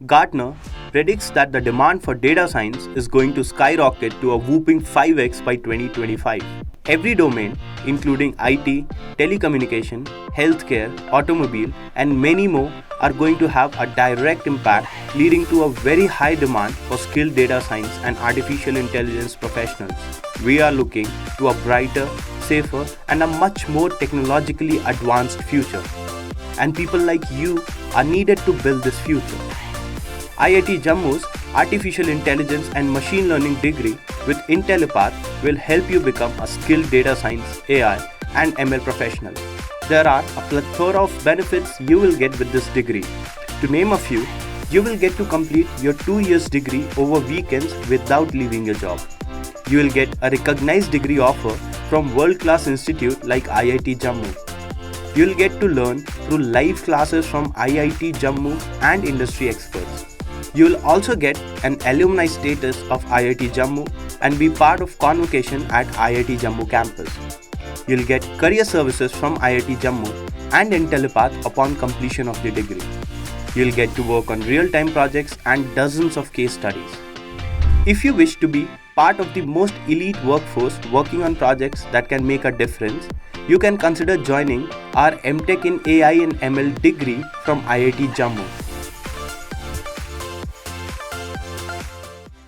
Gartner predicts that the demand for data science is going to skyrocket to a whooping 5x by 2025. Every domain, including IT, telecommunication, healthcare, automobile, and many more, are going to have a direct impact, leading to a very high demand for skilled data science and artificial intelligence professionals. We are looking to a brighter, safer, and a much more technologically advanced future. And people like you are needed to build this future. IIT Jammu's Artificial Intelligence and Machine Learning degree with Intellipaat will help you become a skilled data science, AI, and ML professional. There are a plethora of benefits you will get with this degree. To name a few, you will get to complete your 2 years degree over weekends without leaving your job. You will get a recognized degree offer from world-class institute like IIT Jammu. You will get to learn through live classes from IIT Jammu and industry experts. You will also get an alumni status of IIT Jammu and be part of convocation at IIT Jammu campus. You will get career services from IIT Jammu and Intellipaat upon completion of the degree. You will get to work on real-time projects and dozens of case studies. If you wish to be part of the most elite workforce working on projects that can make a difference, you can consider joining our MTech in AI and ML degree from IIT Jammu.